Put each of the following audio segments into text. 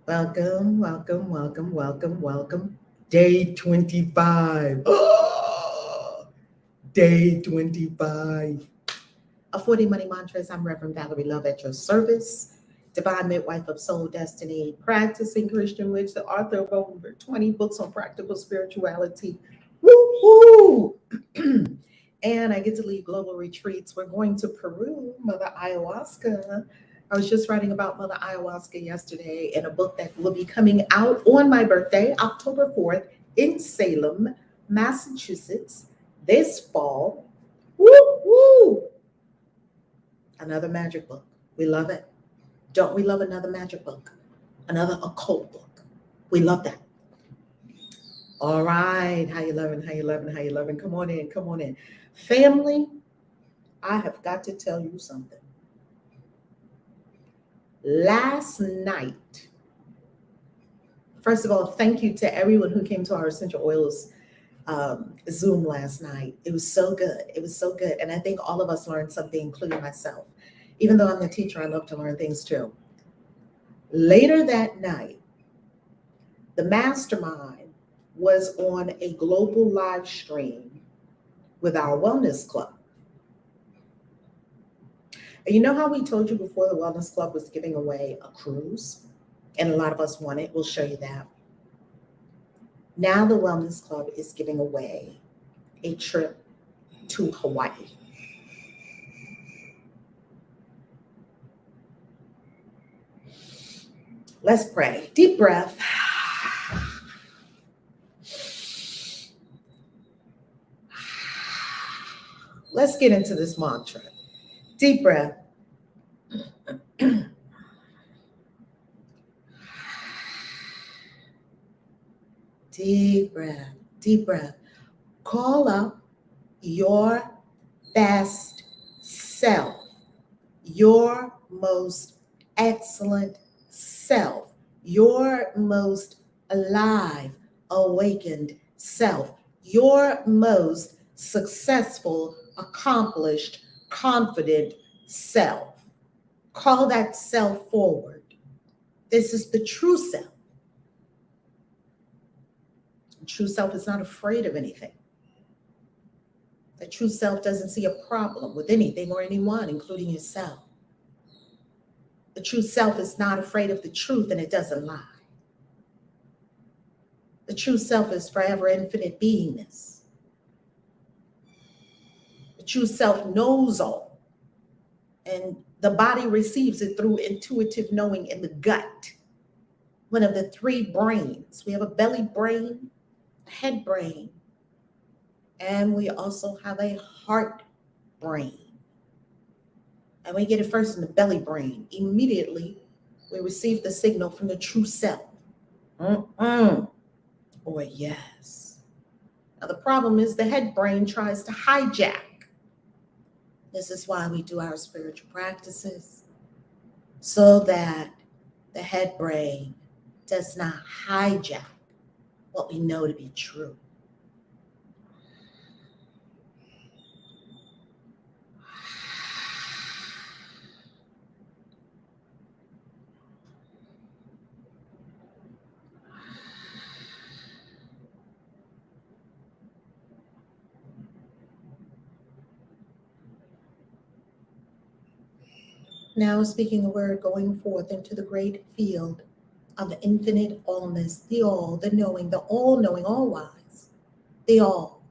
Welcome, welcome, welcome, welcome, welcome. Day 25. Day 25. A 40 Money Mantras. I'm Reverend Valerie Love at your service. Divine Midwife of Soul Destiny, practicing Christian witch, the author of over 20 books on practical spirituality. Woo-hoo! And I get to lead global retreats. We're going to Peru, Mother Ayahuasca. I was just writing about Mother Ayahuasca yesterday in a book that will be coming out on my birthday, October 4th, in Salem, Massachusetts, this fall. Woo woo! Another magic book. We love it. Don't we love another magic book? Another occult book. We love that. All right. How you loving? How you loving? How you loving? Come on in. Come on in. Family, I have got to tell you something. Last night, first of all, thank you to everyone who came to our essential oils Zoom last night. It was so good. It was so good. And I think all of us learned something, including myself. Even though I'm the teacher, I love to learn things too. Later that night, the mastermind was on a global live stream with our wellness club. And you know how we told you before the wellness club was giving away a cruise? And a lot of us want it. We'll show you that. Now the wellness club is giving away a trip to Hawaii. Let's pray. Deep breath. Let's get into this mantra. Deep breath. Deep breath. Deep breath. Call up your best self, your most excellent self, your most alive, awakened self, your most successful, accomplished, confident self. Call that self forward. This is the true self. The true self is not afraid of anything. The true self doesn't see a problem with anything or anyone, including yourself. The true self is not afraid of the truth, and it doesn't lie. The true self is forever infinite beingness. The true self knows all, and the body receives it through intuitive knowing in the gut. One of the three brains. We have a belly brain, a head brain, and we also have a heart brain. And we get it first in the belly brain. Immediately, we receive the signal from the true self. Or yes. Now, the problem is the head brain tries to hijack. This is why we do our spiritual practices, so that the head brain does not hijack what we know to be true. Now speaking a word, going forth into the great field of the infinite allness, the all, the knowing, the all-knowing, all-wise, the all.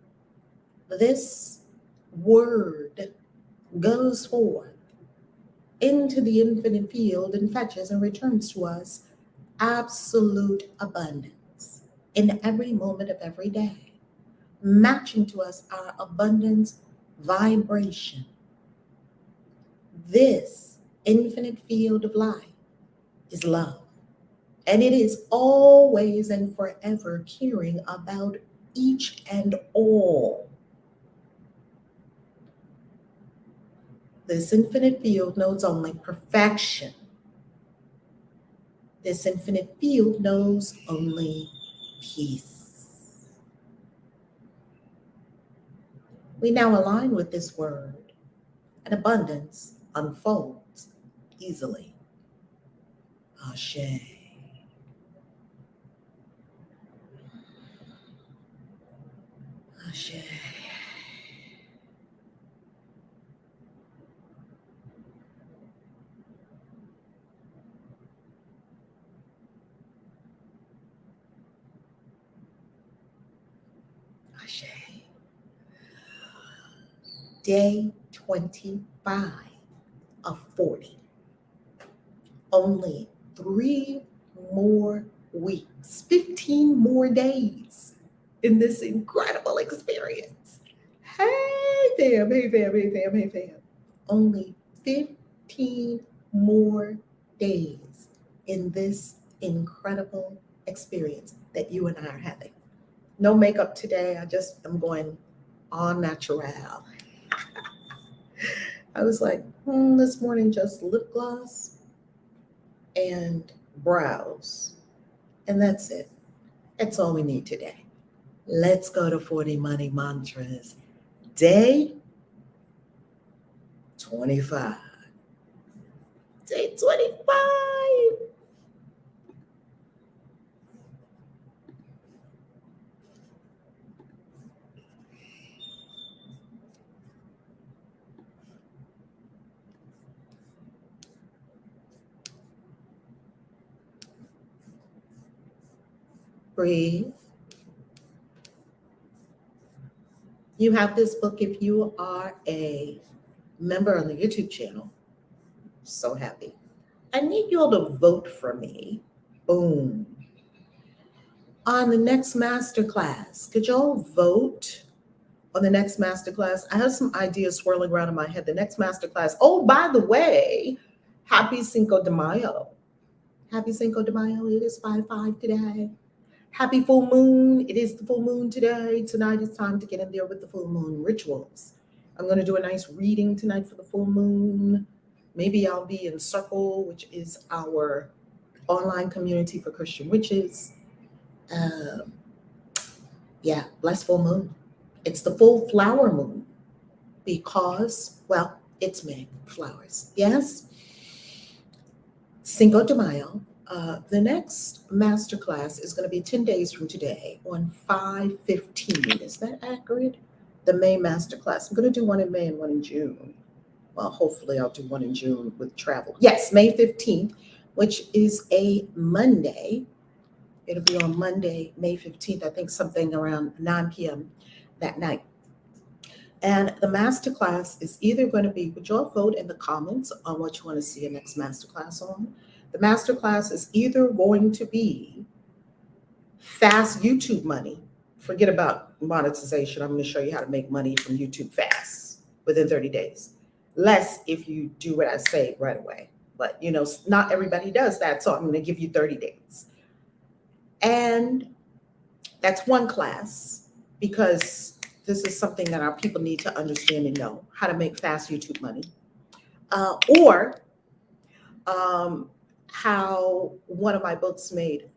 This word goes forth into the infinite field and fetches and returns to us absolute abundance in every moment of every day, matching to us our abundance vibration. This infinite field of life is love. And it is always and forever caring about each and all. This infinite field knows only perfection. This infinite field knows only peace. We now align with this word, and abundance unfolds easily. Ashe. Day 25 of 40. Only 3 more weeks, 15 more days in this incredible experience. Hey fam, hey fam, hey fam, hey fam. Only 15 more days in this incredible experience that you and I are having. No makeup today. I'm going all natural. I was like, this morning just lip gloss and brows. And that's it. That's all we need today. Let's go to 40 money mantras. Day 25. Day 25. Breathe. You have this book if you are a member on the YouTube channel. So happy. I need you all to vote for me. Boom. On the next masterclass. Could y'all vote on the next masterclass? I have some ideas swirling around in my head. The next masterclass. Oh, by the way, happy Cinco de Mayo. Happy Cinco de Mayo. It is 5/5 today. Happy full moon. It is the full moon today. Tonight is time to get in there with the full moon rituals. I'm going to do a nice reading tonight for the full moon. Maybe I'll be in Circle, which is our online community for Christian witches. Blessed full moon. It's the full flower moon because, well, it's May, flowers. Yes? Cinco de Mayo. The next masterclass is going to be 10 days from today on 5/15. Is that accurate? The May masterclass. I'm going to do one in May and one in June. Well, hopefully I'll do one in June with travel. Yes, May 15th, which is a Monday. It'll be on Monday, May 15th, I think something around 9 p.m. that night. And the masterclass is either going to be, would y'all vote in the comments on what you want to see a next masterclass on? The masterclass is either going to be fast YouTube money. Forget about monetization. I'm going to show you how to make money from YouTube fast within 30 days. Less if you do what I say right away. But, not everybody does that. So I'm going to give you 30 days. And that's one class because this is something that our people need to understand and know how to make fast YouTube money. Or how one of my books made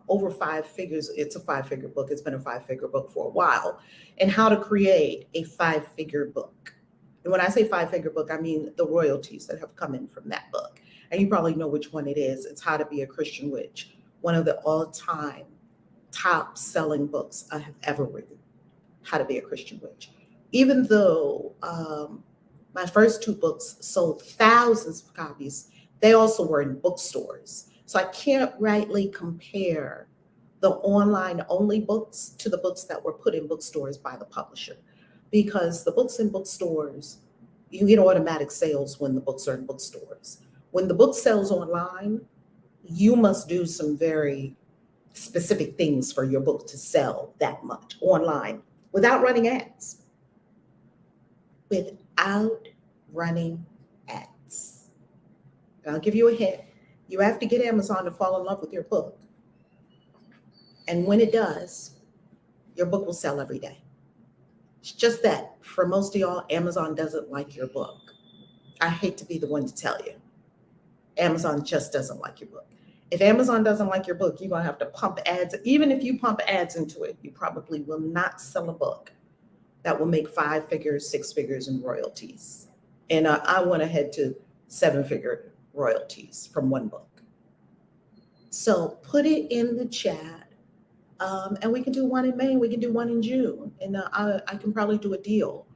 over 5 figures. It's a 5-figure book. It's been a 5-figure book for a while. And how to create a 5-figure book. And when I say 5-figure book, I mean the royalties that have come in from that book. And you probably know which one it is. It's How to Be a Christian Witch, one of the all-time top-selling books I have ever written. How to Be a Christian Witch. Even though my first 2 books sold thousands of copies, they also were in bookstores. So I can't rightly compare the online-only books to the books that were put in bookstores by the publisher. Because the books in bookstores, you get automatic sales when the books are in bookstores. When the book sells online, you must do some very specific things for your book to sell that much online without running ads. Without running ads. I'll give you a hint. You have to get Amazon to fall in love with your book. And when it does, your book will sell every day. It's just that for most of y'all, Amazon doesn't like your book. I hate to be the one to tell you. Amazon just doesn't like your book. If Amazon doesn't like your book, you're going to have to pump ads. Even if you pump ads into it, you probably will not sell a book that will make 5 figures, 6 figures in royalties. And I want to head to 7-figure royalties from one book. So put it in the chat. And we can do one in May, we can do one in June. And I can probably do a deal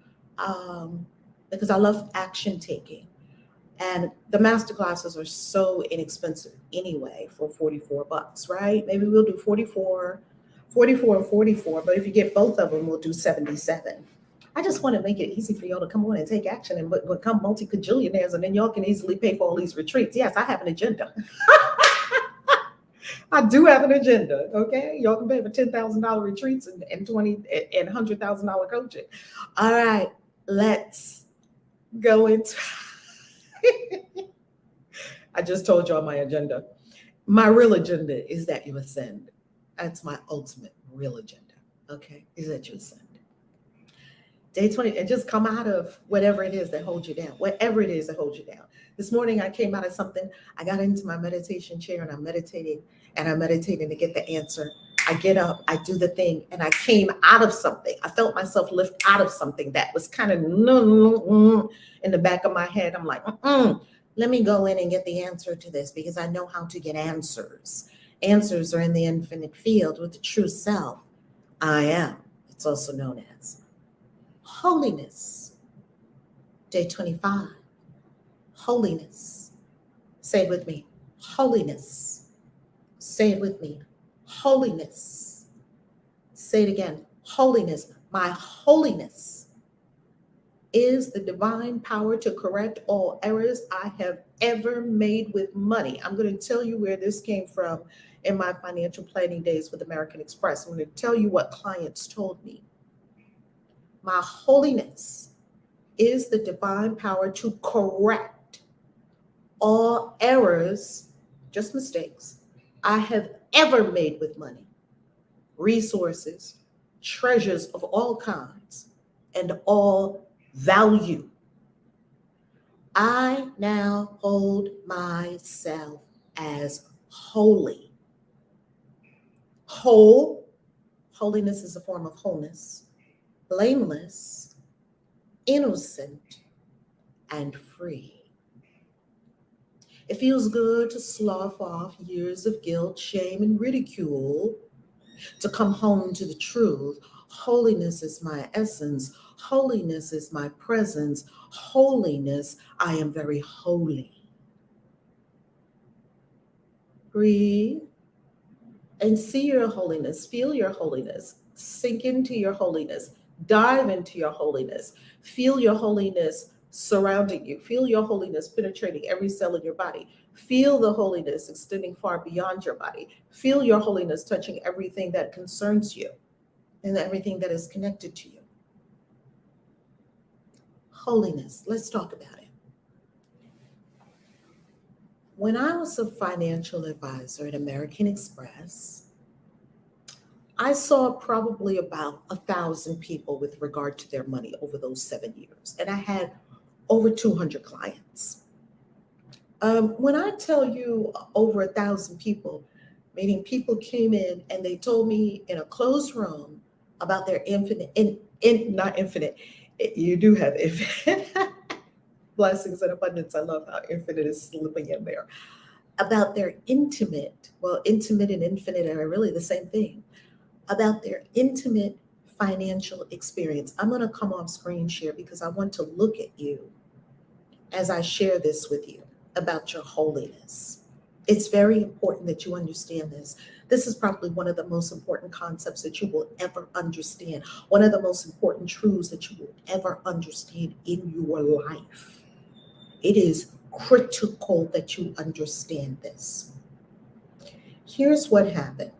because I love action taking. And the masterclasses are so inexpensive anyway for $44, right? Maybe we'll do 44 44 and 44, but if you get both of them, we'll do 77. I just want to make it easy for y'all to come on and take action and become multi-cajillionaires, and then y'all can easily pay for all these retreats. Yes, I have an agenda. I do have an agenda, okay? Y'all can pay for $10,000 retreats and $20 and $100,000 coaching. All right, let's go into. I just told y'all my agenda. My real agenda is that you ascend. That's my ultimate real agenda, okay? Is that you ascend. Day 20, and just come out of whatever it is that holds you down, whatever it is that holds you down. This morning I came out of something. I got into my meditation chair and I'm meditating to get the answer. I get up, I do the thing, and I came out of something. I felt myself lift out of something that was kind of in the back of my head. I'm like, let me go in and get the answer to this, because I know how to get answers. Answers are in the infinite field with the true self. I am. It's also known as holiness. Day 25. Holiness. Say it with me. Holiness. Say it with me. Holiness. Say it again. Holiness. My holiness is the divine power to correct all errors I have ever made with money. I'm going to tell you where this came from in my financial planning days with American Express. I'm going to tell you what clients told me. My holiness is the divine power to correct all errors, just mistakes, I have ever made with money, resources, treasures of all kinds, and all value. I now hold myself as holy. Whole, holiness is a form of wholeness, blameless, innocent, and free. It feels good to slough off years of guilt, shame, and ridicule, to come home to the truth. Holiness is my essence. Holiness is my presence. Holiness, I am very holy. Breathe and see your holiness. Feel your holiness. Sink into your holiness. Dive into your holiness. Feel your holiness surrounding you. Feel your holiness penetrating every cell in your body. Feel the holiness extending far beyond your body. Feel your holiness touching everything that concerns you and everything that is connected to you. Holiness, let's talk about it. When I was a financial advisor at American Express, I saw probably about 1,000 people with regard to their money over those 7 years. And I had over 200 clients. When I tell you over 1,000 people, meaning people came in and they told me in a closed room about their not infinite, you do have infinite blessings and abundance. I love how infinite is slipping in there. About their intimate, well, intimate and infinite are really the same thing. About their intimate financial experience. I'm going to come off screen share because I want to look at you as I share this with you about your holiness. It's very important that you understand this. This is probably one of the most important concepts that you will ever understand. One of the most important truths that you will ever understand in your life. It is critical that you understand this. Here's what happened.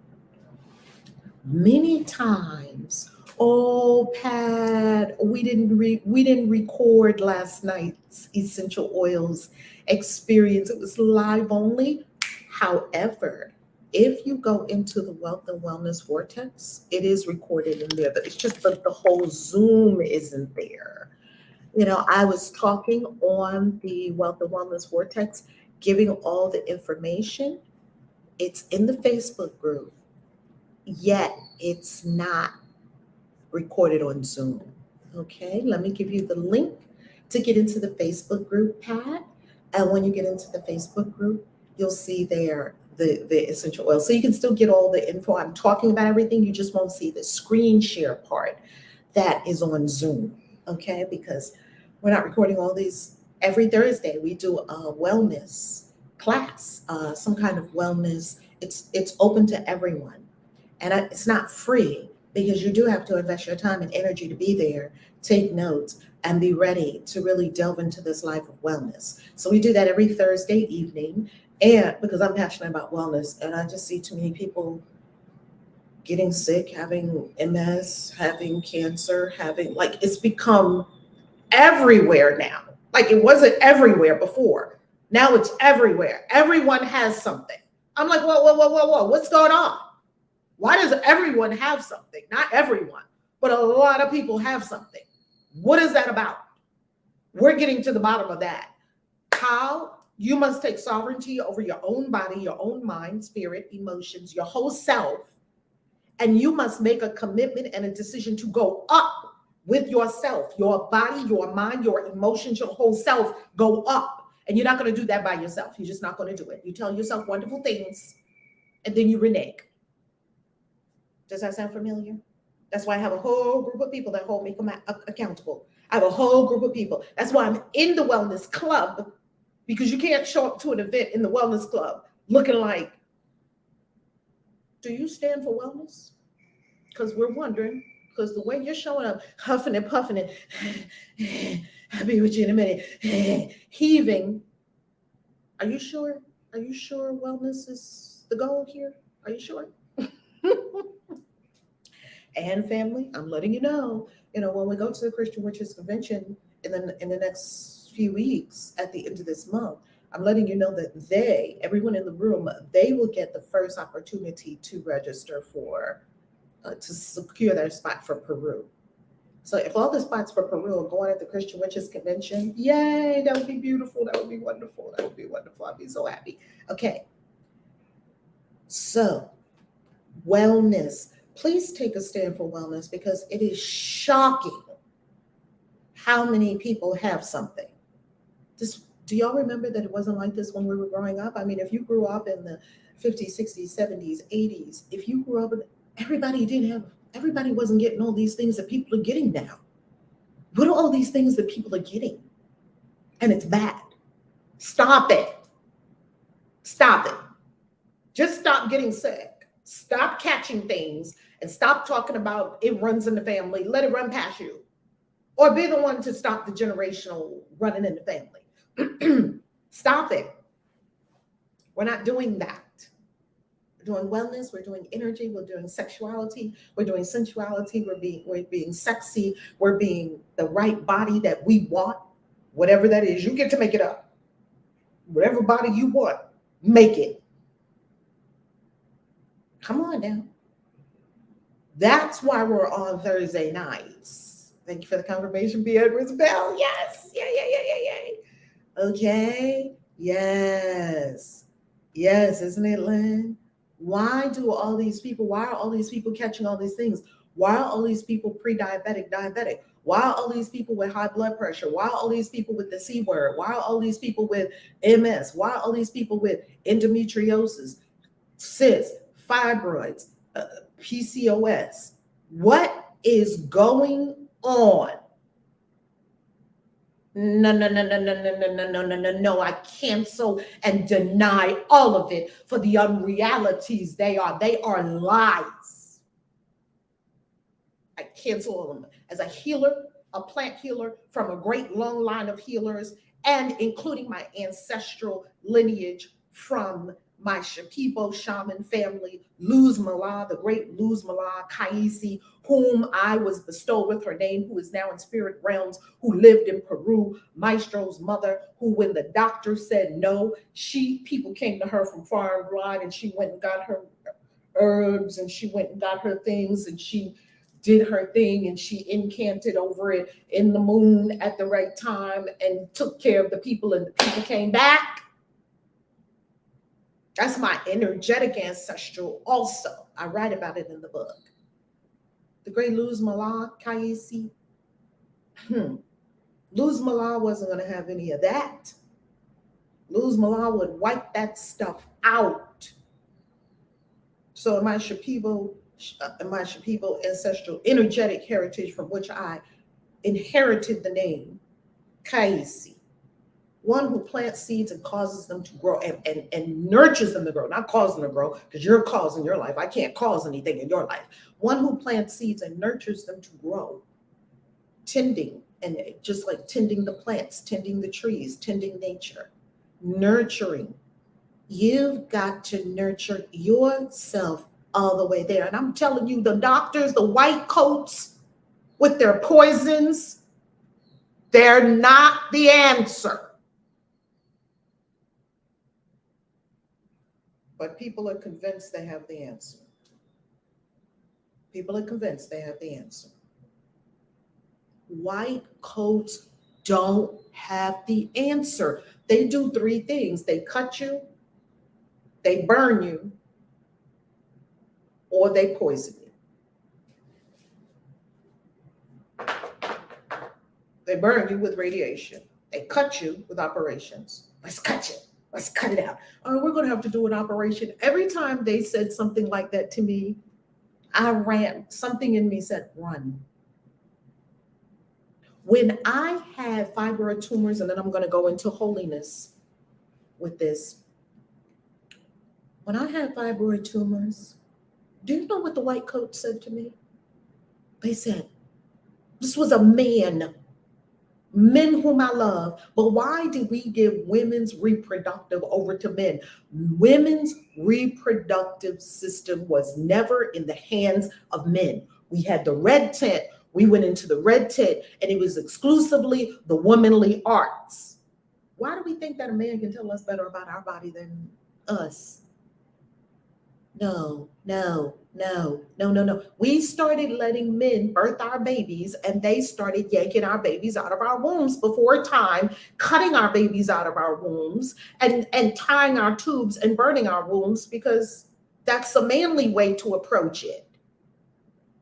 Many times, oh, Pat, we didn't record last night's essential oils experience. It was live only. However, if you go into the Wealth and Wellness Vortex, it is recorded in there. It's just that the whole Zoom isn't there. You know, I was talking on the Wealth and Wellness Vortex, giving all the information. It's in the Facebook group. Yet it's not recorded on Zoom. Okay, let me give you the link to get into the Facebook group, Pat. And when you get into the Facebook group, you'll see there the essential oil. So you can still get all the info. I'm talking about everything. You just won't see the screen share part that is on Zoom. Okay, because we're not recording all these. Every Thursday we do a wellness class, some kind of wellness. It's open to everyone. And it's not free because you do have to invest your time and energy to be there, take notes, and be ready to really delve into this life of wellness. So we do that every Thursday evening. And because I'm passionate about wellness, and I just see too many people getting sick, having MS, having cancer, having, like, it's become everywhere now. Like, it wasn't everywhere before. Now it's everywhere. Everyone has something. I'm like, whoa, what's going on? Why does everyone have something? Not everyone, but a lot of people have something. What is that about? We're getting to the bottom of that. How? You must take sovereignty over your own body, your own mind, spirit, emotions, your whole self. And you must make a commitment and a decision to go up with yourself, your body, your mind, your emotions, your whole self go up. And you're not going to do that by yourself. You're just not going to do it. You tell yourself wonderful things and then you renege. Does that sound familiar? That's why I have a whole group of people that hold me accountable. I have a whole group of people. That's why I'm in the wellness club, because you can't show up to an event in the wellness club looking like, do you stand for wellness? Because we're wondering, because the way you're showing up, huffing and puffing and I'll be with you in a minute, heaving. Are you sure? Are you sure wellness is the goal here? Are you sure? And family, I'm letting you know, when we go to the Christian Witches Convention in the next few weeks at the end of this month, I'm letting you know that everyone in the room, they will get the first opportunity to register to secure their spot for Peru. So if all the spots for Peru are going at the Christian Witches Convention, yay, that would be beautiful. That would be wonderful. That would be wonderful. I'd be so happy. Okay. So wellness. Please take a stand for wellness, because it is shocking how many people have something. Do y'all remember that it wasn't like this when we were growing up? I mean, if you grew up in the 50s, 60s, 70s, 80s, if you grew up, everybody wasn't getting all these things that people are getting now. What are all these things that people are getting? And it's bad. Stop it. Stop it. Just stop getting sick. Stop catching things and stop talking about it runs in the family. Let it run past you. Or be the one to stop the generational running in the family. Stop it. We're not doing that. We're doing wellness. We're doing energy. We're doing sexuality. We're doing sensuality. We're being sexy. We're being the right body that we want. Whatever that is, you get to make it up. Whatever body you want, make it. Come on now. That's why we're on Thursday nights. Thank you for the confirmation, B. Edwards Bell. Yes. Yay. Okay. Yes. Yes, isn't it, Lynn? Why are all these people catching all these things? Why are all these people diabetic? Why are all these people with high blood pressure? Why are all these people with the C word? Why are all these people with MS? Why are all these people with endometriosis, cysts, fibroids, PCOS? What is going on? No. I cancel and deny all of it for the unrealities they are. They are lies. I cancel all of them. As a healer, a plant healer from a great long line of healers, and including my ancestral lineage from my Shipibo shaman family, Luz Mala, the great Luz Mala KAISI, whom I was bestowed with her name, who is now in spirit realms, who lived in Peru, Maestro's mother, who when the doctor said no, people came to her from far and wide, and she went and got her herbs, and she went and got her things, and she did her thing, and she incanted over it in the moon at the right time and took care of the people, and the people came back. That's my energetic ancestral also. I write about it in the book. The great Luz Mala KAISI. Luz Mala wasn't going to have any of that. Luz Mala would wipe that stuff out. So in my Shipibo ancestral energetic heritage, from which I inherited the name KAISI, One who plants seeds and causes them to grow and nurtures them to grow, not cause them to grow, because you're causing your life. I can't cause anything in your life. One who plants seeds and nurtures them to grow, tending, and just like tending the plants, tending the trees, tending nature, nurturing. You've got to nurture yourself all the way there. And I'm telling you, the doctors, the white coats with their poisons, they're not the answer. But people are convinced they have the answer. People are convinced they have the answer. White coats don't have the answer. They do three things. They cut you, they burn you, or they poison you. They burn you with radiation. They cut you with operations. Let's cut you. Let's cut it out. Oh, we're going to have to do an operation. Every time they said something like that to me, I ran. Something in me said, run. When I had fibroid tumors, and then I'm going to go into holiness with this. When I had fibroid tumors, do you know what the white coat said to me? They said, this was a man, men whom I love. But why did we give women's reproductive over to men? Women's reproductive system was never in the hands of men. We had the red tent. We went into the red tent, and it was exclusively the womanly arts. Why do we think that a man can tell us better about our body than us? No. We started letting men birth our babies, and they started yanking our babies out of our wombs before time, cutting our babies out of our wombs, and tying our tubes and burning our wombs, because that's a manly way to approach it.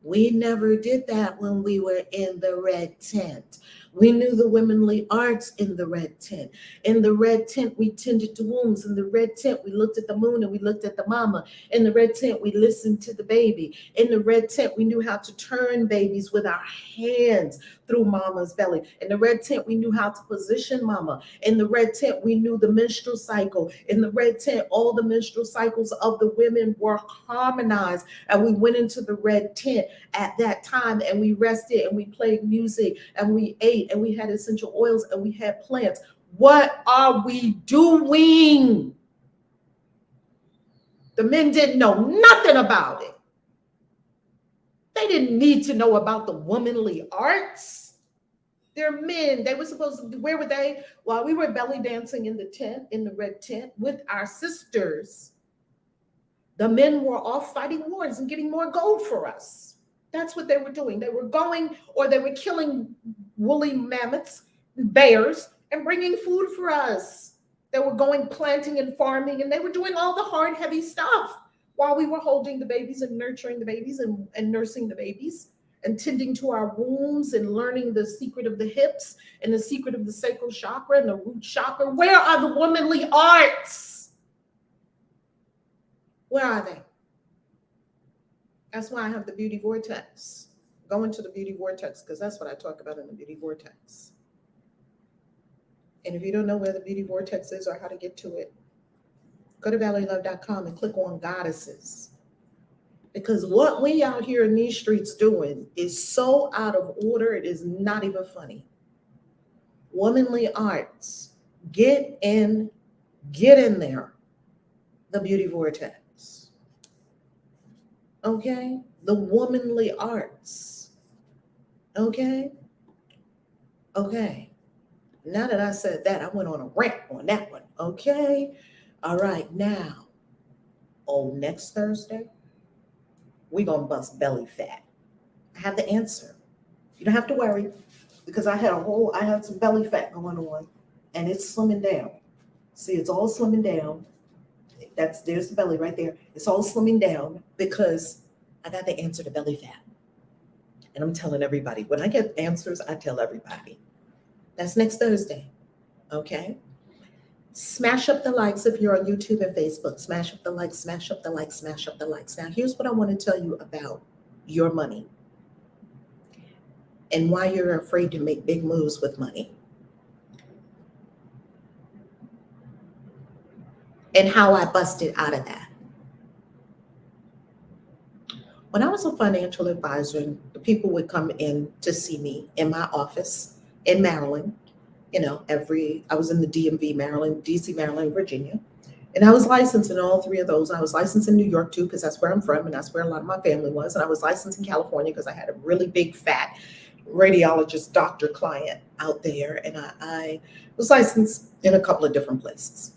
We never did that when we were in the red tent. We knew the womanly arts in the red tent. In the red tent, we tended to wombs. In the red tent, we looked at the moon and we looked at the mama. In the red tent, we listened to the baby. In the red tent, we knew how to turn babies with our hands through mama's belly. In the red tent, we knew how to position mama. In the red tent, we knew the menstrual cycle. In the red tent, all the menstrual cycles of the women were harmonized. And we went into the red tent at that time, and we rested, and we played music, and we ate, and we had essential oils, and we had plants. What are we doing? The men didn't know nothing about it. They didn't need to know about the womanly arts. They're men. They were supposed to, where were they? While we were belly dancing in the tent, in the red tent with our sisters, the men were off fighting wars and getting more gold for us. That's what they were doing. They were going, or they were killing woolly mammoths, bears, and bringing food for us. They were going planting and farming, and they were doing all the hard, heavy stuff while we were holding the babies and nurturing the babies and nursing the babies and tending to our wombs and learning the secret of the hips and the secret of the sacral chakra and the root chakra. Where are the womanly arts? Where are they? That's why I have the beauty vortex. Go into the beauty vortex, because that's what I talk about in the beauty vortex. And if you don't know where the beauty vortex is or how to get to it, go to ValerieLove.com and click on Goddesses. Because what we out here in these streets doing is so out of order, it is not even funny. Womanly arts. Get in there. The beauty vortex. Okay? The womanly arts. Okay? Okay. Now that I said that, I went on a rant on that one. Okay? All right. Now, next Thursday, we're going to bust belly fat. I have the answer. You don't have to worry, because I had some belly fat going on, and it's slimming down. See, it's all slimming down. There's the belly right there. It's all slimming down because I got the answer to belly fat. And I'm telling everybody, when I get answers, I tell everybody. That's next Thursday. Okay? Smash up the likes if you're on YouTube and Facebook. Smash up the likes, smash up the likes, smash up the likes. Now, here's what I want to tell you about your money and why you're afraid to make big moves with money. and how I busted out of that. When I was a financial advisor, the people would come in to see me in my office in Maryland. I was in the DMV, Maryland, DC, Maryland, Virginia. And I was licensed in all three of those. I was licensed in New York too, because that's where I'm from and that's where a lot of my family was. And I was licensed in California because I had a really big, fat radiologist doctor client out there. And I was licensed in a couple of different places.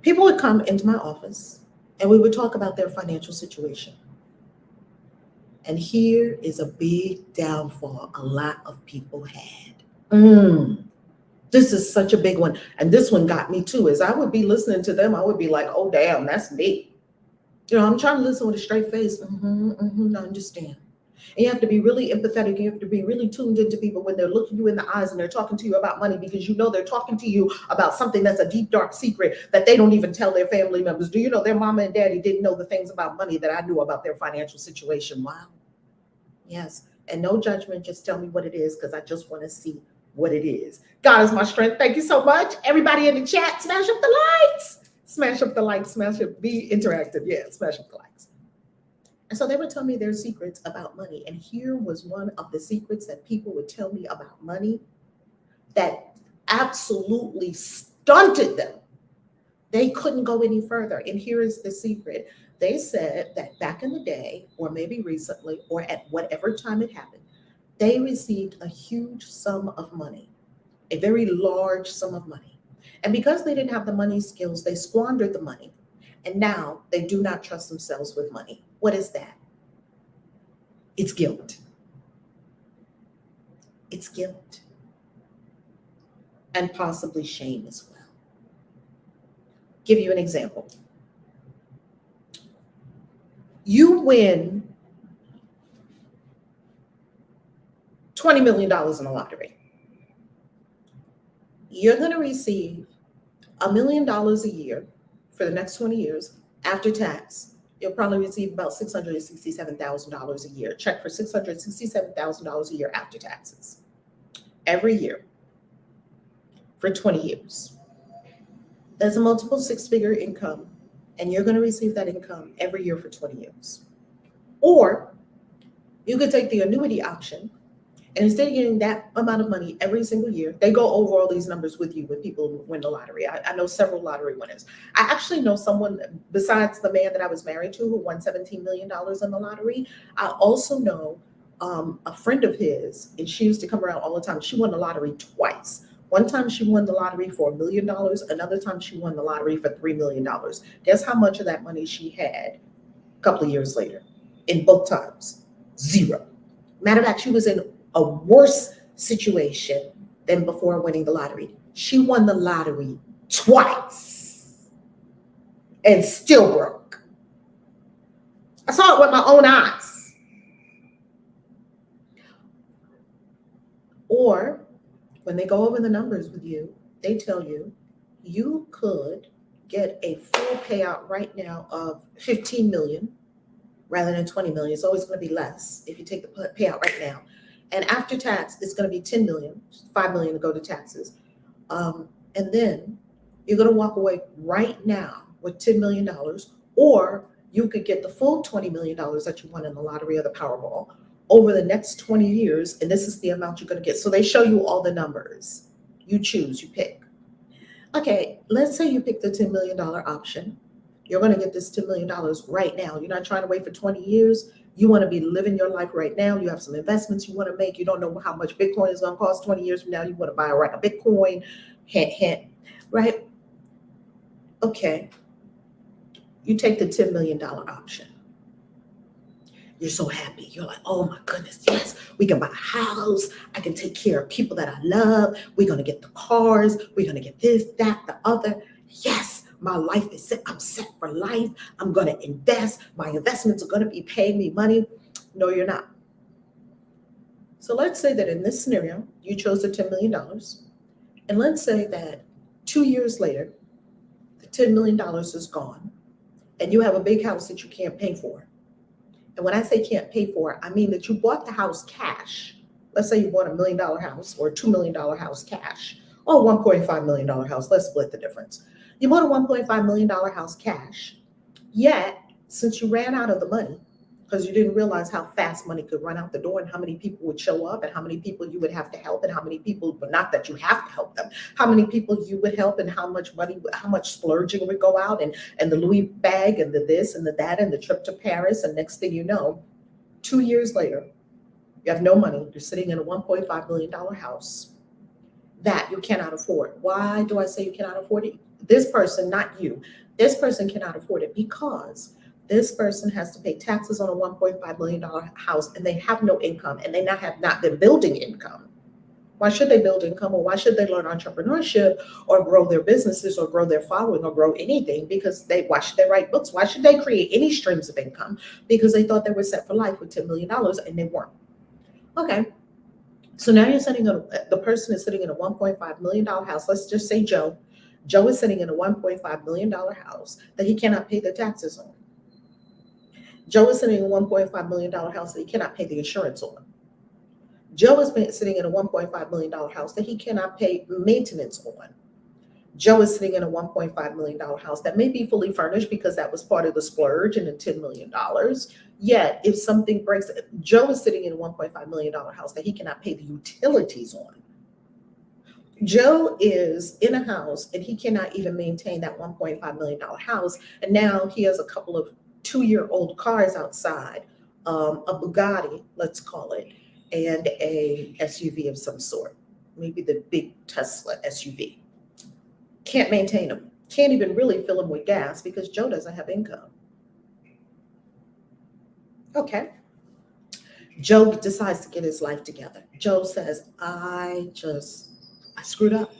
People would come into my office and we would talk about their financial situation. And here is a big downfall a lot of people had. This is such a big one. And this one got me too. As I would be listening to them, I would be like, oh, damn, that's me. I'm trying to listen with a straight face. I understand. And you have to be really empathetic. You have to be really tuned into people when they're looking you in the eyes and they're talking to you about money, because they're talking to you about something that's a deep, dark secret that they don't even tell their family members. Do you know their mama and daddy didn't know the things about money that I knew about their financial situation? Wow. Yes. And no judgment. Just tell me what it is, because I just want to see what it is. God is my strength. Thank you so much. Everybody in the chat, smash up the likes. Smash up the likes. Smash up. Be interactive. Yeah, smash up the likes. And so they would tell me their secrets about money. And here was one of the secrets that people would tell me about money that absolutely stunted them. They couldn't go any further. And here is the secret. They said that back in the day, or maybe recently, or at whatever time it happened, they received a huge sum of money, a very large sum of money. And because they didn't have the money skills, they squandered the money. And now they do not trust themselves with money. What is that? It's guilt. It's guilt. And possibly shame as well. Give you an example. You win $20 million in the lottery. You're going to receive $1 million a year for the next 20 years after tax. You'll probably receive about $667,000 a year. Check for $667,000 a year after taxes. Every year for 20 years. That's a multiple six-figure income, and you're going to receive that income every year for 20 years. Or you could take the annuity option, and instead of getting that amount of money every single year, they go over all these numbers with you when people win the lottery. I know several lottery winners. I actually know someone, besides the man that I was married to, who won $17 million in the lottery. I also know a friend of his, and she used to come around all the time. She won the lottery twice. One time she won the lottery for $1 million. Another time she won the lottery for $3 million. Guess how much of that money she had a couple of years later? In both times, zero. Matter of fact, she was in a worse situation than before winning the lottery. She won the lottery twice and still broke. I saw it with my own eyes. Or when they go over the numbers with you, they tell you you could get a full payout right now of 15 million rather than 20 million. It's always going to be less if you take the payout right now. And after tax, it's going to be 10 million, 5 million to go to taxes. And then you're going to walk away right now with $10 million, or you could get the full $20 million that you won in the lottery or the Powerball over the next 20 years. And this is the amount you're going to get. So they show you all the numbers. You choose, you pick. Okay, let's say you pick the $10 million option. You're going to get this $10 million right now. You're not trying to wait for 20 years. You want to be living your life right now. You have some investments you want to make. You don't know how much Bitcoin is going to cost 20 years from now. You want to buy a rack of Bitcoin, hint, hint, right? Okay. You take the $10 million option. You're so happy. You're like, oh my goodness, yes, we can buy a house. I can take care of people that I love. We're going to get the cars. We're going to get this, that, the other. Yes. My life is set. I'm set for life. I'm going to invest. My investments are going to be paying me money. No, you're not. So let's say that in this scenario, you chose the $10 million. And let's say that 2 years later, the $10 million is gone and you have a big house that you can't pay for. And when I say can't pay for, I mean that you bought the house cash. Let's say you bought $1 million house or $2 million house cash or $1.5 million house. Let's split the difference. You bought a $1.5 million house cash, yet since you ran out of the money, because you didn't realize how fast money could run out the door and how many people would show up and how many people you would have to help and how many people, but not that you have to help them, how many people you would help and how much money, how much splurging would go out and the Louis bag and the this and the that and the trip to Paris. And next thing you know, 2 years later, you have no money. You're sitting in a $1.5 million house that you cannot afford. Why do I say you cannot afford it? This person, not you, this person cannot afford it because this person has to pay taxes on a $1.5 million house and they have no income and they have not been building income. Why should they build income, or why should they learn entrepreneurship or grow their businesses or grow their following or grow anything? Because why should they write books? Why should they create any streams of income? Because they thought they were set for life with $10 million and they weren't. Okay. So now the person is sitting in a $1.5 million house. Let's just say Joe. Joe is sitting in a $1.5 million house that he cannot pay the taxes on. Joe is sitting in a $1.5 million house that he cannot pay the insurance on. Joe is sitting in a $1.5 million house that he cannot pay maintenance on. Joe is sitting in a $1.5 million house that may be fully furnished because that was part of the splurge and the $10 million. Yet, if something breaks, Joe is sitting in a $1.5 million house that he cannot pay the utilities on. Joe is in a house and he cannot even maintain that $1.5 million house. And now he has a couple of 2-year-old cars outside, a Bugatti, let's call it, and a SUV of some sort, maybe the big Tesla SUV. Can't maintain them. Can't even really fill them with gas because Joe doesn't have income. Okay. Joe decides to get his life together. Joe says, I screwed up.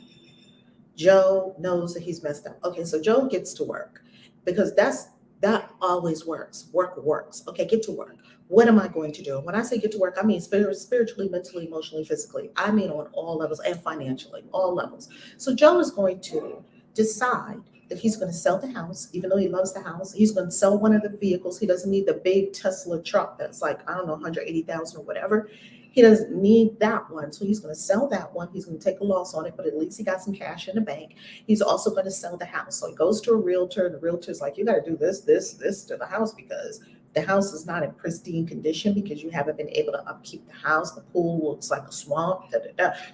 Joe knows that he's messed up. Okay, so Joe gets to work because that always works. Work works. Okay, get to work. What am I going to do? When I say get to work, I mean spiritually, mentally, emotionally, physically. I mean on all levels and financially, all levels. So Joe is going to decide that he's going to sell the house, even though he loves the house. He's going to sell one of the vehicles. He doesn't need the big Tesla truck that's like, I don't know, 180,000 or whatever. He doesn't need that one. So he's going to sell that one. He's going to take a loss on it, but at least he got some cash in the bank. He's also going to sell the house. So he goes to a realtor, and the realtor's like, you got to do this to the house because the house is not in pristine condition because you haven't been able to upkeep the house. The pool looks like a swamp.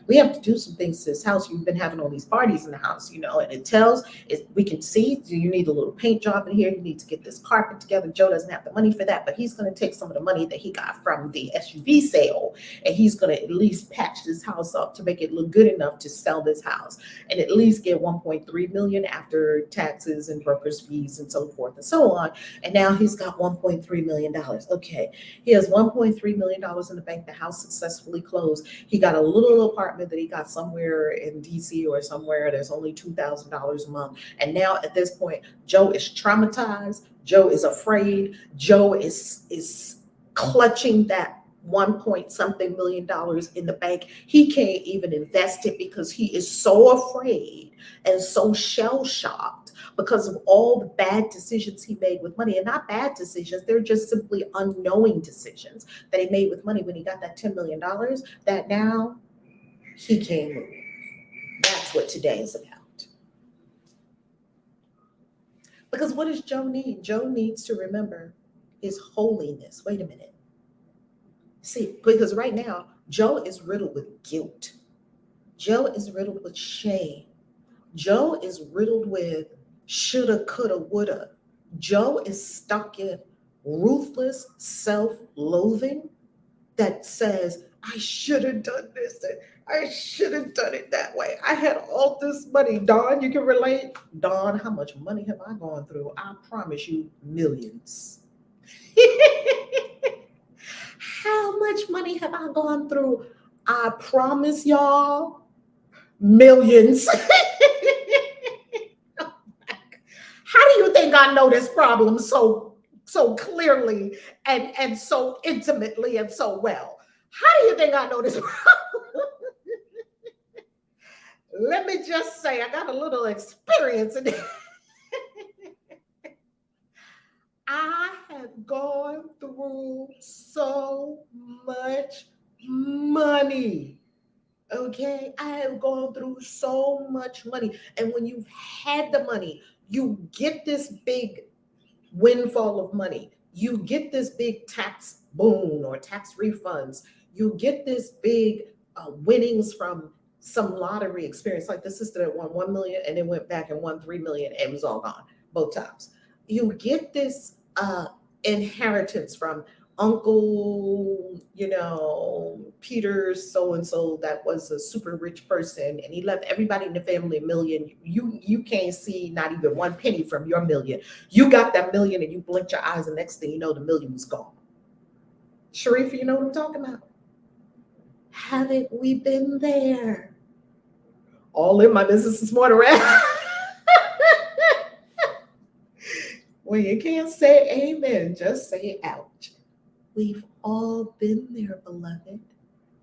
We have to do some things to this house. You've been having all these parties in the house, and we can see you need a little paint job in here. You need to get this carpet together. Joe doesn't have the money for that, but he's going to take some of the money that he got from the SUV sale, and he's going to at least patch this house up to make it look good enough to sell this house and at least get 1.3 million after taxes and broker's fees and so forth and so on. And now he's got $1.3 million. Okay, he has $1.3 million in the bank. The house successfully closed. He got a little apartment that he got somewhere in DC or somewhere that's only $2,000 a month. And now at this point, Joe is traumatized. Joe is afraid. Joe is clutching that 1 point something million in the bank. He can't even invest it because he is so afraid and so shell-shocked because of all the bad decisions he made with money. And not bad decisions, they're just simply unknowing decisions that he made with money when he got that $10 million that now he can't move. That's what today is about. Because what does Joe need? Joe needs to remember his holiness. Wait a minute. See, because right now, Joe is riddled with guilt. Joe is riddled with shame. Joe is riddled with shoulda, coulda, woulda. Joe is stuck in ruthless self-loathing that says, I should have done this. I should have done it that way. I had all this money. Dawn, you can relate? Dawn, how much money have I gone through? I promise you, millions. How much money have I gone through? I promise y'all, millions. How do you think I know this problem so clearly and so intimately and so well? How do you think I know this problem? Let me just say, I got a little experience in it. I have gone through so much money. Okay, I have gone through so much money. And when you've had the money, you get this big windfall of money. You get this big tax boon or tax refunds. You get this big winnings from some lottery experience. Like the sister that won 1 million and then went back and won 3 million and it was all gone both times. You get this inheritance from Uncle, Peter so and so that was a super rich person, and he left everybody in the family a million. You can't see not even one penny from your million. You got that million, and you blinked your eyes, and next thing you know, the million was gone. Sharif, you know what I'm talking about? Haven't we been there? All in my business this morning, right? Well, you can't say amen, just say ouch. We've all been there, beloved.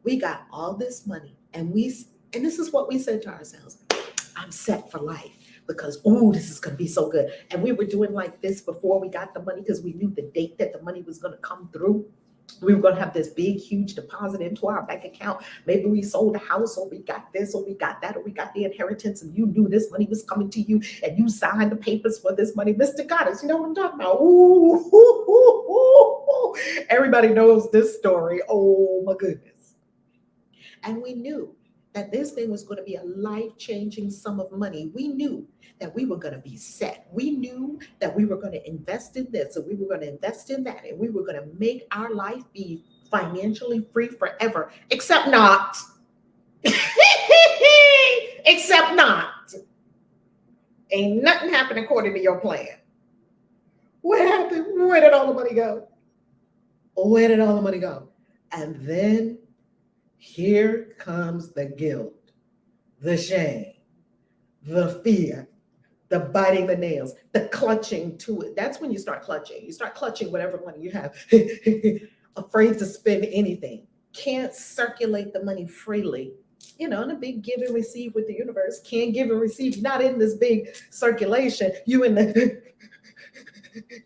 We got all this money, and this is what we said to ourselves: I'm set for life because this is gonna be so good. And we were doing like this before we got the money because we knew the date that the money was gonna come through. We were going to have this big, huge deposit into our bank account. Maybe we sold a house, or we got this, or we got that, or we got the inheritance, and you knew this money was coming to you, and you signed the papers for this money. Mr. Goddess, you know what I'm talking about? Ooh. Everybody knows this story. Oh, my goodness. And we knew that this thing was going to be a life-changing sum of money. We knew that we were going to be set. We knew that we were going to invest in this, and we were going to invest in that, and we were going to make our life be financially free forever, except not. Except not. Ain't nothing happened according to your plan. What happened? Where did all the money go? Where did all the money go? And then here comes the guilt, the shame, the fear, the biting the nails, the clutching to it. That's when you start clutching. You start clutching whatever money you have, afraid to spend anything, can't circulate the money freely. In a big give and receive with the universe, can't give and receive. You're not in this big circulation. You in the,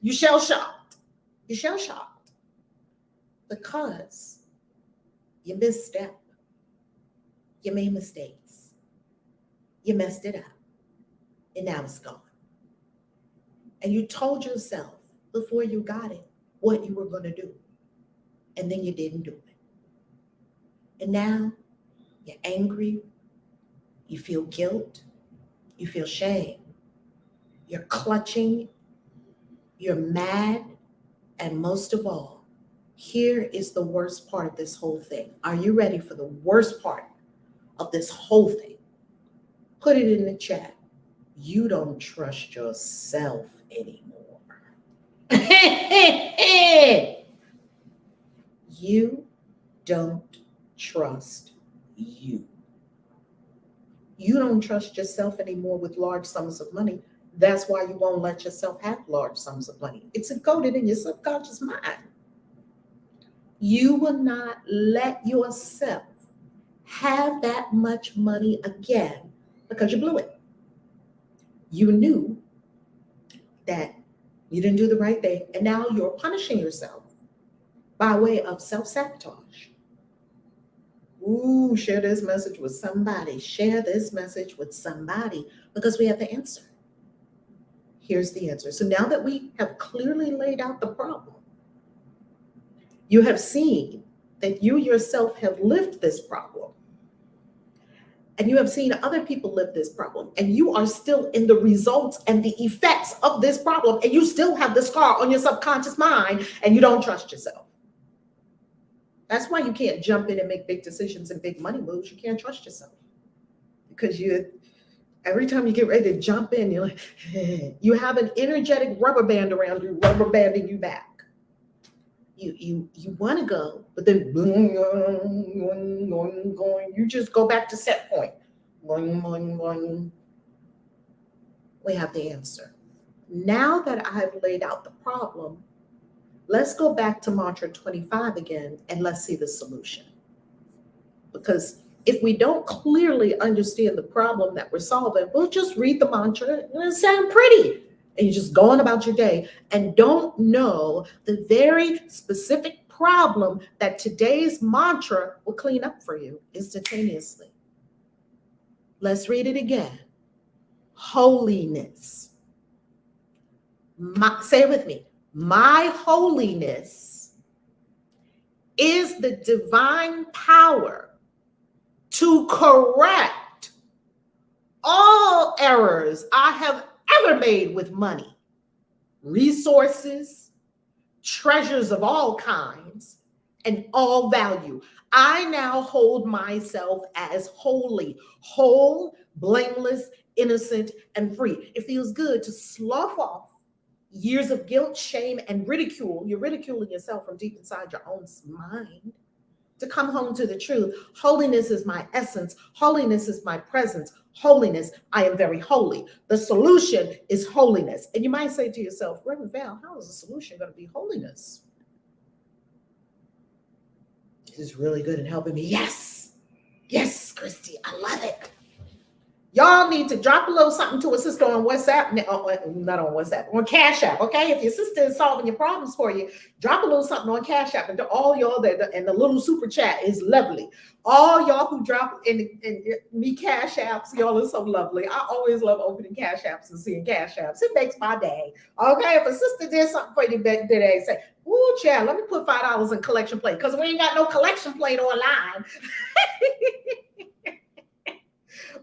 you shell shocked. You shell shocked because you misstep. You made mistakes. You messed it up. And now it's gone. And you told yourself before you got it what you were going to do. And then you didn't do it. And now you're angry. You feel guilt. You feel shame. You're clutching. You're mad. And most of all, here is the worst part of this whole thing. Are you ready for the worst part of this whole thing? Put it in the chat. You don't trust yourself anymore. You don't trust you. You don't trust yourself anymore with large sums of money. That's why you won't let yourself have large sums of money. It's encoded in your subconscious mind. You will not let yourself have that much money again because you blew it. You knew that you didn't do the right thing, and now you're punishing yourself by way of self-sabotage. Share this message with somebody. Share this message with somebody because we have the answer. Here's the answer. So now that we have clearly laid out the problem, you have seen that you yourself have lived this problem. And you have seen other people live this problem. And you are still in the results and the effects of this problem. And you still have the scar on your subconscious mind. And you don't trust yourself. That's why you can't jump in and make big decisions and big money moves. You can't trust yourself. Because every time you get ready to jump in, you're like, you have an energetic rubber band around you, rubber banding you back. You want to go, but then you just go back to set point. We have the answer. Now that I've laid out the problem, let's go back to mantra 25 again, and let's see the solution. Because if we don't clearly understand the problem that we're solving, we'll just read the mantra and it sounds pretty. And you're just going about your day and don't know the very specific problem that today's mantra will clean up for you instantaneously. Let's read it again. Holiness. Say it with me. My holiness is the divine power to correct all errors I have ever made with money, resources, treasures of all kinds, and all value. I now hold myself as holy, whole, blameless, innocent, and free. It feels good to slough off years of guilt, shame, and ridicule. You're ridiculing yourself from deep inside your own mind. To come home to the truth. Holiness is my essence. Holiness is my presence. Holiness, I am very holy. The solution is holiness. And you might say to yourself, Reverend Val, how is the solution going to be holiness? This is really good at helping me. Yes. Yes, Christy, I love it. Y'all need to drop a little something to a sister on WhatsApp, not on WhatsApp, on CashApp, okay? If your sister is solving your problems for you, drop a little something on CashApp. And all y'all that, and the little super chat is lovely. All y'all who drop in me CashApps, y'all are so lovely. I always love opening CashApps and seeing CashApps. It makes my day, okay? If a sister did something for you today, say, ooh, child, let me put $5 in collection plate, because we ain't got no collection plate online.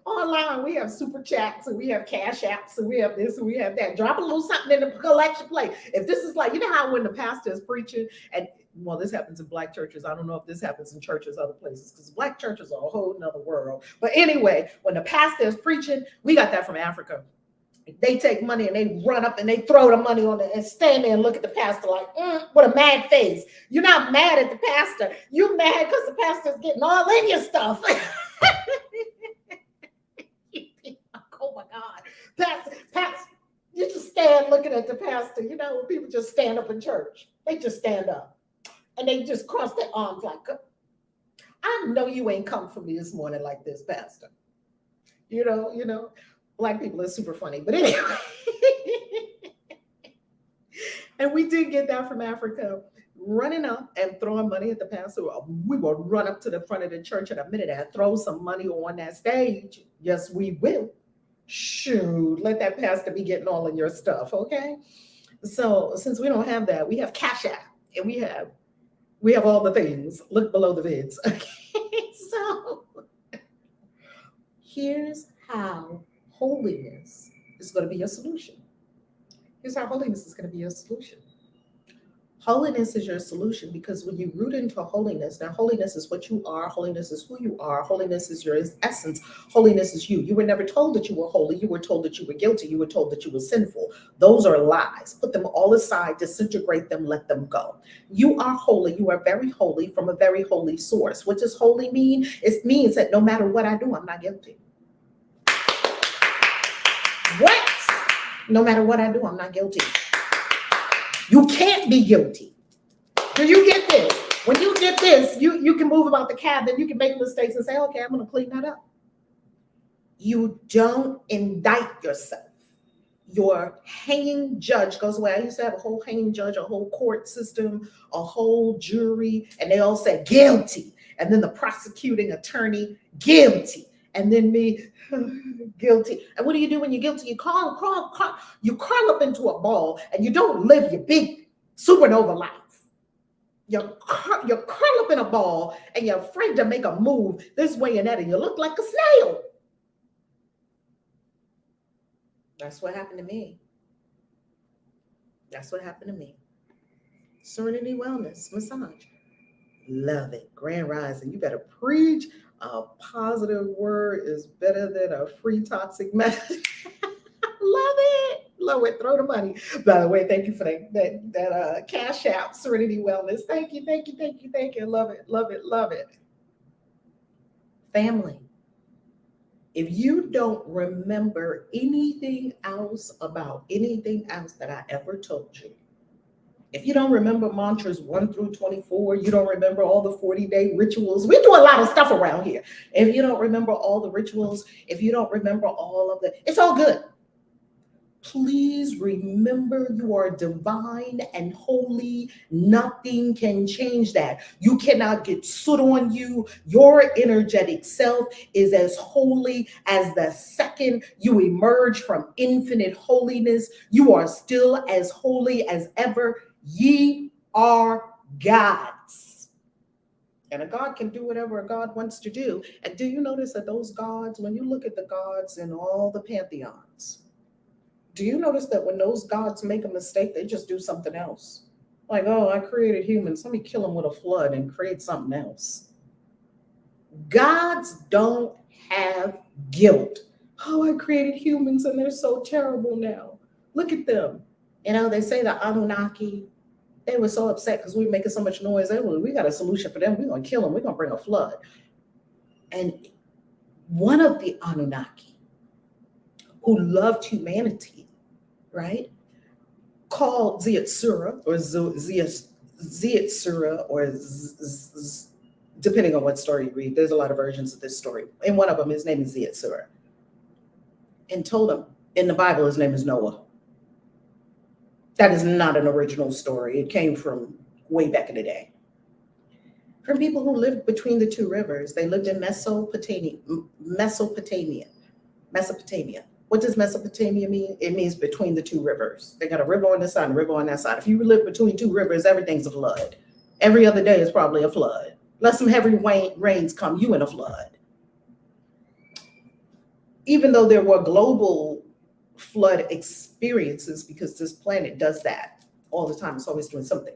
Online, we have super chats and we have cash apps and we have this and we have that. Drop a little something in the collection plate. If this is like, you know how when the pastor is preaching, and well, this happens in Black churches. I don't know if this happens in churches other places, because Black churches are a whole nother world. But anyway, when the pastor is preaching, we got that from Africa. They take money and they run up and they throw the money on it and stand there and look at the pastor like, with a mad face. You're not mad at the pastor. You're mad because the pastor's getting all in your stuff. Oh my God. Pastor, you just stand looking at the pastor. You know, when people just stand up in church, they just stand up and they just cross their arms like, I know you ain't come for me this morning like this, pastor. You know, Black people are super funny. But anyway, and we did get that from Africa, running up and throwing money at the pastor. We will run up to the front of the church in a minute and throw some money on that stage. Yes, we will. Shoot, let that pastor be getting all in your stuff, okay? So since we don't have that, we have CashApp, and we have all the things. Look below the vids. Okay, so here's how holiness is going to be your solution. Here's how holiness is going to be your solution. Holiness is your solution, because when you root into holiness, now holiness is what you are, holiness is who you are, holiness is your essence, holiness is you. You were never told that you were holy, you were told that you were guilty, you were told that you were sinful. Those are lies. Put them all aside, disintegrate them, let them go. You are holy, you are very holy from a very holy source. What does holy mean? It means that no matter what I do, I'm not guilty. What? No matter what I do, I'm not guilty. You can't be guilty. Do you get this? When you get this, you can move about the cabin, you can make mistakes and say, okay, I'm going to clean that up. You don't indict yourself. Your hanging judge goes away. I used to have a whole hanging judge, a whole court system, a whole jury, and they all said guilty. And then the prosecuting attorney, guilty. And then me, guilty. And what do you do when you're guilty? You crawl up into a ball and you don't live your big supernova life. You curl up in a ball and you're afraid to make a move this way and that, and you look like a snail. That's what happened to me. That's what happened to me. Serenity Wellness Massage. Love it. Grand Rising. You better preach. A positive word is better than a free toxic message. Love it. Love it. Throw the money. By the way, thank you for that Cash App, Serenity Wellness. Thank you. Love it. Love it. Love it. Family. If you don't remember anything else about anything else that I ever told you, if you don't remember mantras 1 through 24, you don't remember all the 40-day rituals. We do a lot of stuff around here. If you don't remember all the rituals, if you don't remember all of the, it's all good. Please remember you are divine and holy. Nothing can change that. You cannot get soot on you. Your energetic self is as holy as the second you emerge from infinite holiness. You are still as holy as ever. Ye are gods. And a God can do whatever a God wants to do. And do you notice that those gods, when you look at the gods in all the pantheons, do you notice that when those gods make a mistake, they just do something else? Like, oh, I created humans. Let me kill them with a flood and create something else. Gods don't have guilt. Oh, I created humans and they're so terrible now. Look at them. You know, they say the Anunnaki, they were so upset because we were making so much noise. They were, we got a solution for them. We're going to kill them. We're going to bring a flood. And one of the Anunnaki who loved humanity, right, called Ziatsura or Ziatsura or depending on what story you read. There's a lot of versions of this story. In one of them, his name is Ziatsura. And told him, in the Bible, his name is Noah. That is not an original story. It came from way back in the day. From people who lived between the two rivers. They lived in Mesopotamia. What does Mesopotamia mean? It means between the two rivers. They got a river on this side and a river on that side. If you live between two rivers, everything's a flood. Every other day is probably a flood. Let some heavy rains come, you in a flood. Even though there were global flood experiences, because this planet does that all the time, it's always doing something.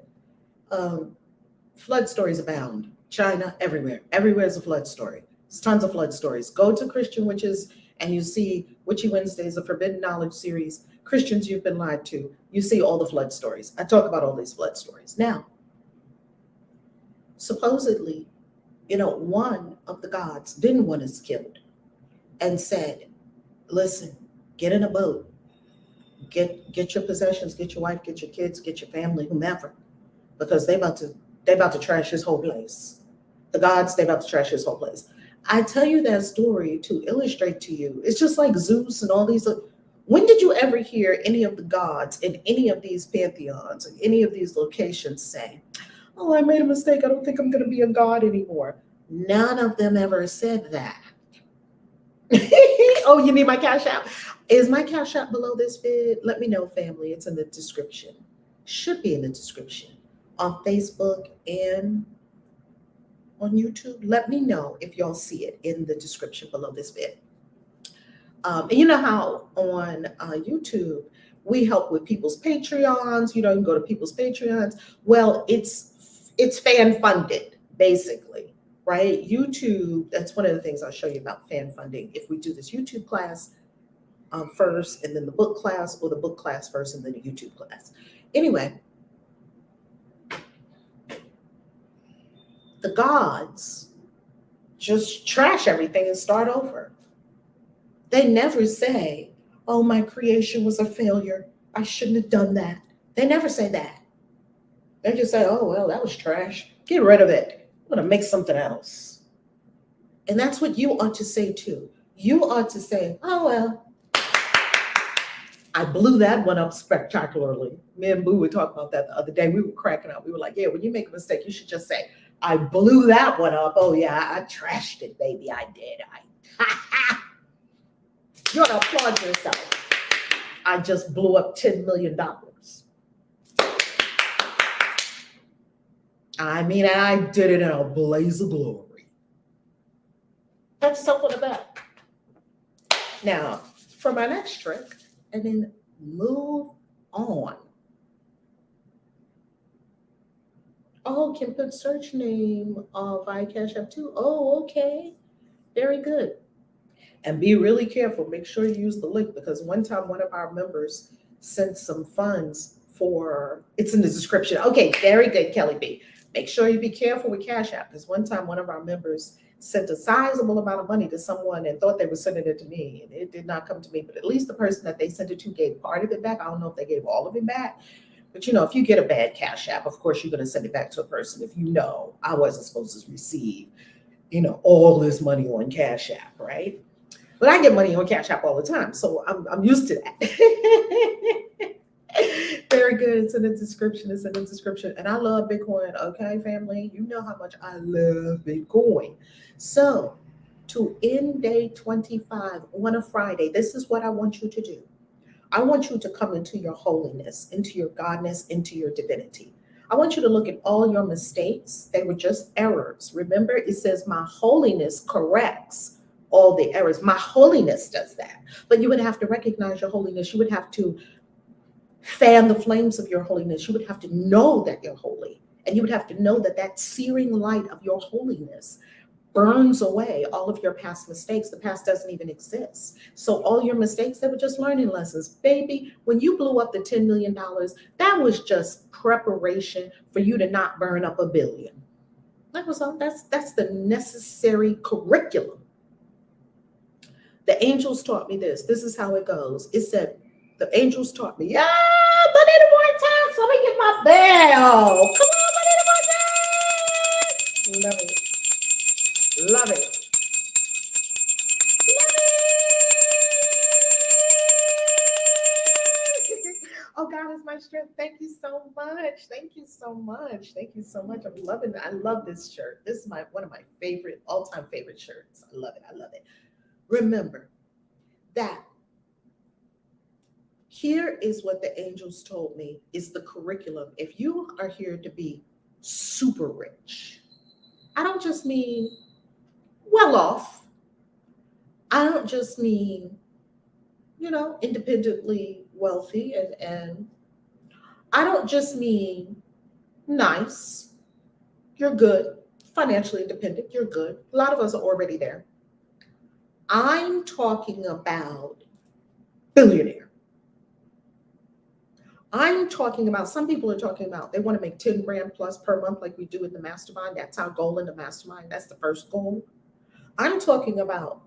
Flood stories abound. China, everywhere. Everywhere is a flood story. There's tons of flood stories. Go to Christian witches and you see Witchy Wednesdays, a Forbidden Knowledge series. Christians, you've been lied to. You see all the flood stories. I talk about all these flood stories. Now, supposedly, you know, one of the gods didn't want us killed and said, listen, get in a boat, get your possessions, get your wife, get your kids, get your family, whomever, because they about to trash his whole place. The gods, they about to trash his whole place. I tell you that story to illustrate to you. It's just like Zeus and all these. When did you ever hear any of the gods in any of these pantheons, in any of these locations say, oh, I made a mistake. I don't think I'm going to be a god anymore. None of them ever said that. Oh, you need my Cash App? Is my Cash App below this vid? Let me know, family. It's in the description. Should be in the description on Facebook and on YouTube. Let me know if y'all see it in the description below this vid. And you know how on YouTube we help with people's Patreons. You know, you can go to people's Patreons. Well, it's fan funded, basically, right? YouTube. That's one of the things I'll show you about fan funding. If we do this YouTube class first, and then the book class, or the book class first, and then the YouTube class. Anyway. The gods just trash everything and start over. They never say, oh, my creation was a failure. I shouldn't have done that. They never say that. They just say, oh, well, that was trash. Get rid of it. I'm going to make something else. And that's what you ought to say too. You ought to say, oh, well, I blew that one up spectacularly. Me and Boo were talking about that the other day. We were cracking up. We were like, yeah, when you make a mistake, you should just say, I blew that one up. Oh, yeah, I trashed it, baby. I did. You ought to applaud yourself. I just blew up $10 million. I mean, I did it in a blaze of glory. Pat yourself on the back. Now, for my next trick, and then move on. Oh, can put search name via Cash App too. Oh, okay. Very good. And be really careful. Make sure you use the link, because one time one of our members sent some funds for, it's in the description. Okay, very good, Kelly B. Make sure you be careful with Cash App, because one time one of our members sent a sizable amount of money to someone and thought they were sending it to me, and it did not come to me. But at least the person that they sent it to gave part of it back. I don't know if they gave all of it back. But, you know, if you get a bad Cash App, of course, you're going to send it back to a person. If you know, I wasn't supposed to receive, you know, all this money on Cash App, right? But I get money on Cash App all the time, so I'm used to that. Very good. It's in the description. It's in the description. And I love Bitcoin. Okay, family. You know how much I love Bitcoin. So to end day 25 on a Friday, this is what I want you to do. I want you to come into your holiness, into your godness, into your divinity. I want you to look at all your mistakes. They were just errors. Remember, it says, my holiness corrects all the errors. My holiness does that. But you would have to recognize your holiness. You would have to fan the flames of your holiness. You would have to know that you're holy. And you would have to know that that searing light of your holiness burns away all of your past mistakes. The past doesn't even exist. So all your mistakes, they were just learning lessons. Baby, when you blew up the $10 million, that was just preparation for you to not burn up $1 billion. That was all. That's the necessary curriculum. The angels taught me this. This is how it goes. It said, the angels taught me, yeah, but any more times, let me get my bell. Come on, but any more times. Love it. Love it. Love it. Oh, God is my strength. Thank you so much. Thank you so much. Thank you so much. I'm loving it. I love this shirt. This is one of my favorite, all-time favorite shirts. I love it. I love it. Remember that here is what the angels told me is the curriculum. If you are here to be super rich, I don't just mean well off. I don't just mean, independently wealthy, and I don't just mean nice. You're good, financially independent, you're good. A lot of us are already there. I'm talking about billionaire. I'm talking about, some people are talking about, they want to make 10 grand plus per month like we do in the mastermind. That's our goal in the mastermind. That's the first goal. I'm talking about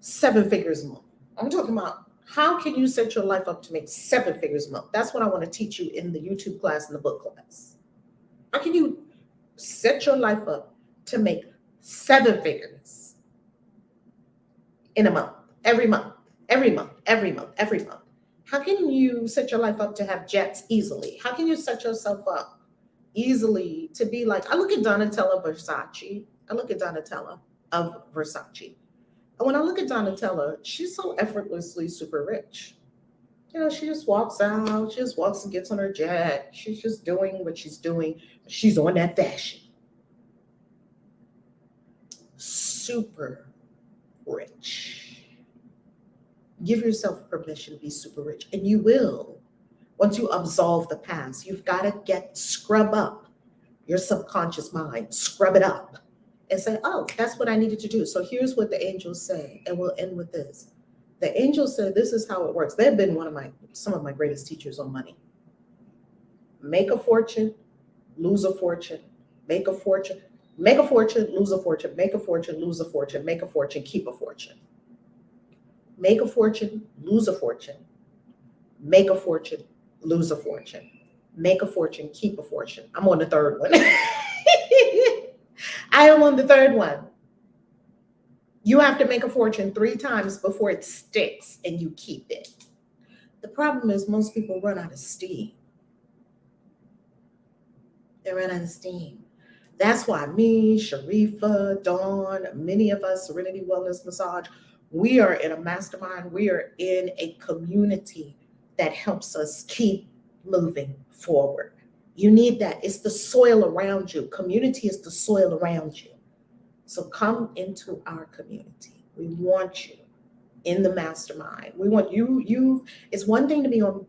7 figures a month. I'm talking about how can you set your life up to make 7 figures a month? That's what I want to teach you in the YouTube class and the book class. How can you set your life up to make 7 figures in a month, every month, every month, every month, every month? How can you set your life up to have jets easily? How can you set yourself up easily to be like, I look at Donatella Versace. I look at Donatella of Versace. And when I look at Donatella, she's so effortlessly super rich. She just walks out. She just walks and gets on her jet. She's just doing what she's doing. She's on that fashion. Super rich. Give yourself permission to be super rich, and you will. Once you absolve the past, you've got to scrub up your subconscious mind, scrub it up and say, oh, that's what I needed to do. So here's what the angels say, and we'll end with this. The angels said, this is how it works. They've been some of my greatest teachers on money. Make a fortune, lose a fortune, make a fortune, lose a fortune, make a fortune, lose a fortune, make a fortune, keep a fortune. Make a fortune, lose a fortune. Make a fortune, lose a fortune. Make a fortune, keep a fortune. I'm on the third one. I am on the third one. You have to make a fortune 3 times before it sticks and you keep it. The problem is most people run out of steam. They run out of steam. That's why me, Sharifa, Dawn, many of us, Serenity Wellness Massage, we are in a mastermind. We are in a community that helps us keep moving forward. You need that. It's the soil around you. Community is the soil around you. So come into our community. We want you in the mastermind. We want you. It's one thing to be on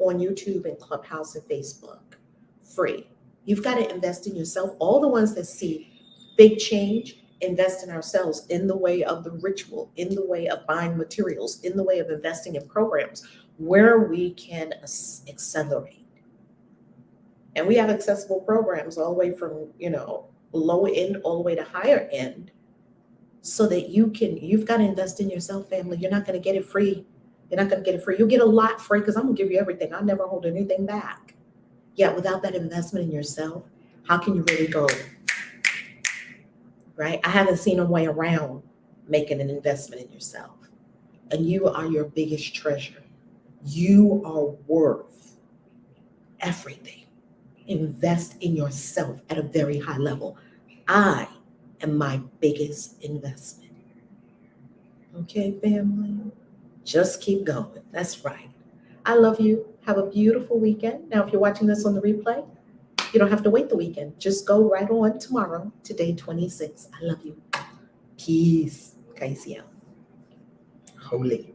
YouTube and Clubhouse and Facebook, free. You've got to invest in yourself. All the ones that see big change, invest in ourselves in the way of the ritual, in the way of buying materials, in the way of investing in programs where we can accelerate. And we have accessible programs all the way from, low end all the way to higher end, so that you've got to invest in yourself, family. You're not going to get it free. You're not going to get it free. You'll get a lot free because I'm going to give you everything. I never hold anything back. Yeah, without that investment in yourself, how can you really go? Right? I haven't seen a way around making an investment in yourself. And you are your biggest treasure. You are worth everything. Invest in yourself at a very high level. I am my biggest investment. Okay, family? Just keep going. That's right. I love you. Have a beautiful weekend. Now, if you're watching this on the replay, you don't have to wait the weekend. Just go right on tomorrow to day 26. I love you. Peace. KAISI out. Holy.